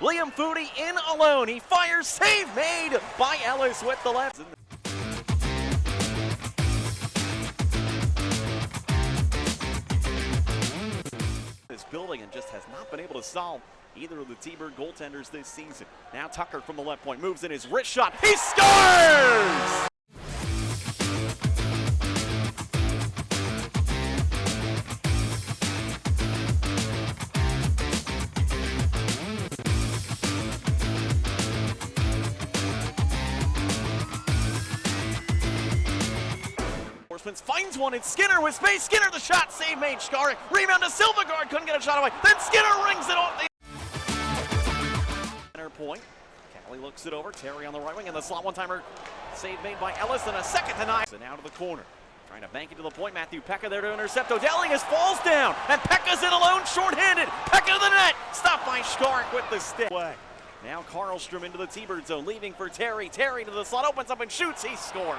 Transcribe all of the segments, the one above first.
Liam Foodie in alone. He fires, save made by Ellis with the left. This building and just has not been able to solve either of the T-Bird goaltenders this season. Now Tucker from the left point moves in his wrist shot. He scores! Finds one, it's Skinner with space. Skinner the shot, save made. Skarek, rebound to Silvergard, couldn't get a shot away. Then Skinner rings it off the center point. Callie looks it over. Terry on the right wing, and the slot one-timer save made by Ellis, and a second to nine. And now to the corner, trying to bank it to the point. Matthew Pekka there to intercept. Odelius falls down, and Pekka's in alone, short-handed. Pekka to the net, stopped by Skarek with the stick. Now Karlstrom into the T-Bird zone, leaving for Terry. Terry to the slot, opens up and shoots. He scores.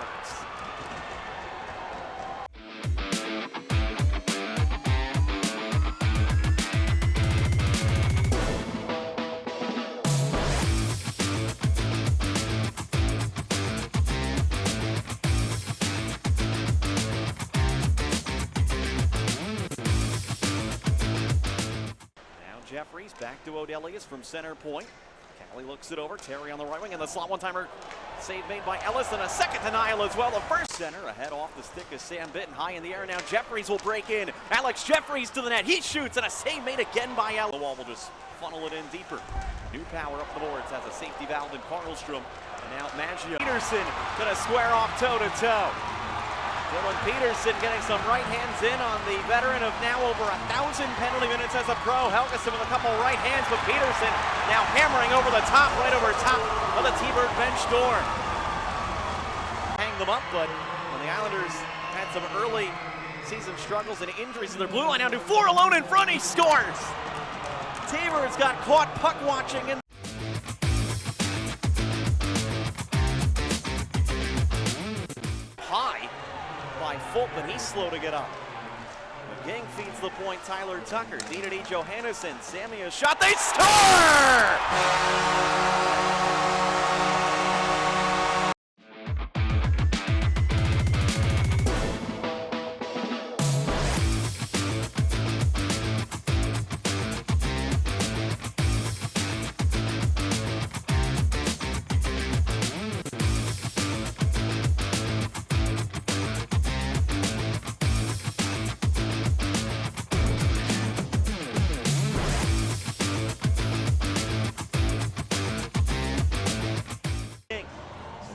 Jeffries back to Odelius from center point. Callie looks it over. Terry on the right wing, and the slot one-timer save made by Ellis, and a second denial as well. The first center ahead off the stick is Sam Bitten, high in the air now. Jeffries will break in. Alex Jeffries to the net. He shoots, and a save made again by Ellis. The wall will just funnel it in deeper. New power up the boards has a safety valve in Karlstrom, and now Maggio. Peterson gonna square off toe-to-toe. Dylan Peterson getting some right hands in on the veteran of now over 1,000 penalty minutes as a pro. Helgeson with a couple right hands, but Peterson now hammering over the top, right over top of the T-Bird bench door. Hang them up, but when the Islanders had some early season struggles and injuries in their blue line, now to 4 alone in front, he scores. T-Bird's got caught puck watching in high by Fulton, he's slow to get up. McGing feeds the point, Tyler Tucker. Dina Johannesson, Sammy a shot, they score!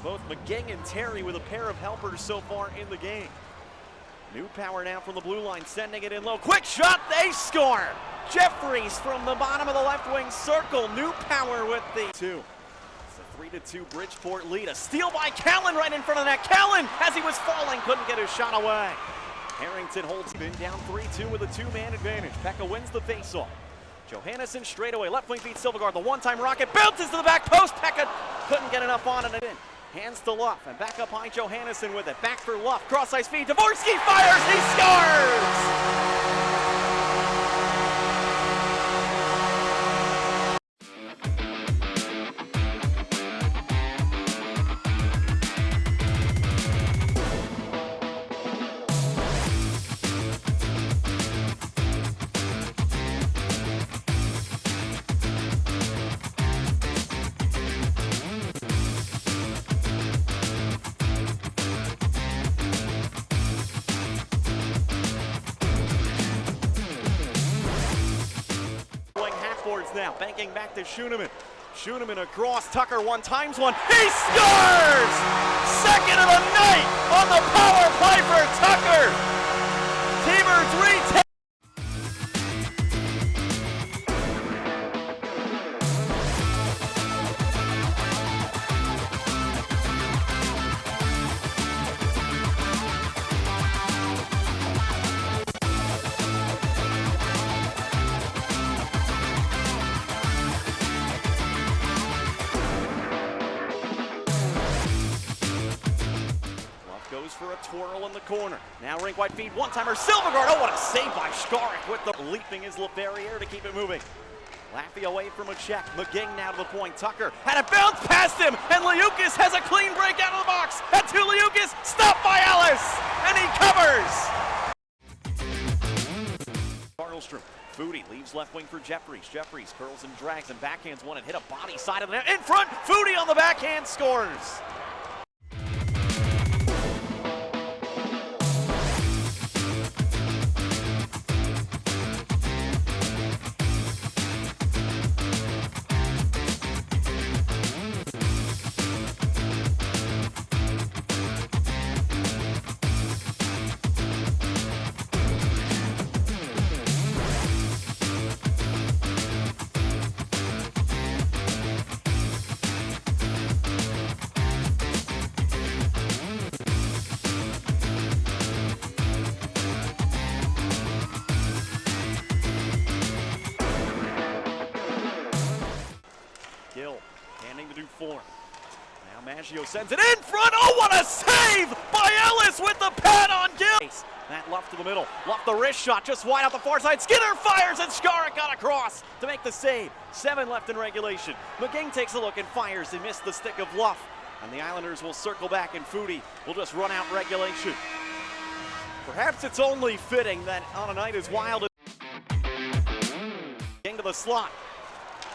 Both McGing and Terry with a pair of helpers so far in the game. New power now from the blue line, sending it in low. Quick shot, they score! Jeffries from the bottom of the left wing circle. New power with the 2. It's a 3-2 Bridgeport lead. A steal by Callan right in front of the net. Callan, as he was falling, couldn't get his shot away. Harrington holds been down 3-2 with a 2-man advantage. Pekka wins the faceoff. Johannesson straight away, left wing feet Silvergard. The one-time rocket bounces to the back post. Pekka couldn't get enough on it and in. Hands to Luff, and back up high Johannesson with it. Back for Luff, cross-ice feed. Dvorsky fires, he scores! Now banking back to Schoenemann. Schoenemann across, Tucker 1x1. He scores! Second of the night on the power play for Tucker. T-Birds retake. For a twirl in the corner. Now rink wide feed, one-timer, Silvergard. Oh, what a save by Skarek with the leaping his LaFerriere to keep it moving. Laffy away from a check. McGing now to the point. Tucker had it bounce past him, and Liukis has a clean break out of the box. And to Liukis, stopped by Ellis, and he covers. Karlstrom. Foodie leaves left wing for Jeffries. Jeffries curls and drags and backhands one and hit a body side of the net. In front, Foodie on the backhand scores. Gill handing to Dufour. Now Maggio sends it in front. Oh, what a save by Ellis with the pad on Gill. That Luff to the middle. Luff the wrist shot just wide out the far side. Skinner fires and Skarek got across to make the save. 7 left in regulation. McGing takes a look and fires. They missed the stick of Luff. And the Islanders will circle back and Foodie will just run out regulation. Perhaps it's only fitting that on a night as wild as into the slot.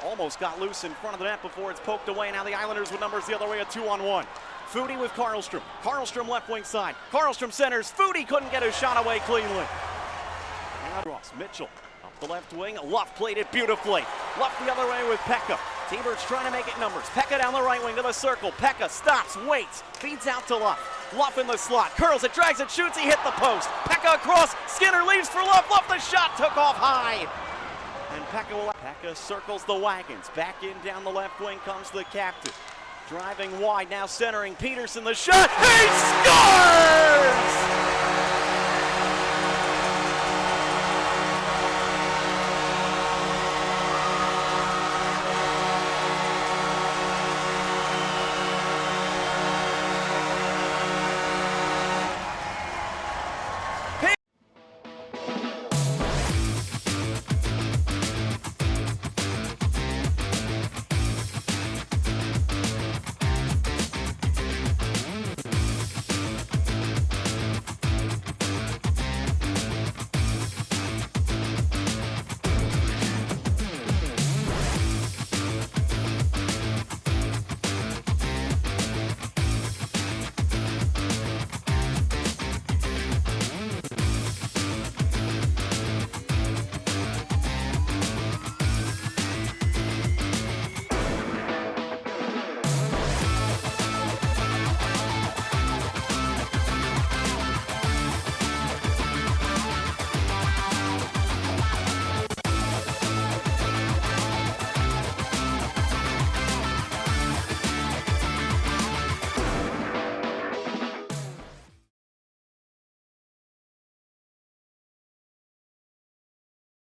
Almost got loose in front of the net before it's poked away. Now the Islanders with numbers the other way, a 2-on-1. Foodie with Karlstrom. Karlstrom left wing side. Karlstrom centers. Foodie couldn't get his shot away cleanly. Now Ross Mitchell up the left wing. Luff played it beautifully. Luff the other way with Pekka. T-Birds trying to make it numbers. Pekka down the right wing to the circle. Pekka stops, waits, feeds out to Luff. Luff in the slot. Curls it, drags it, shoots. He hit the post. Pekka across. Skinner leaves for Luff. Luff the shot took off high. And Pekka circles the wagons. Back in down the left wing comes the captain. Driving wide, now centering Peterson, the shot. He scores!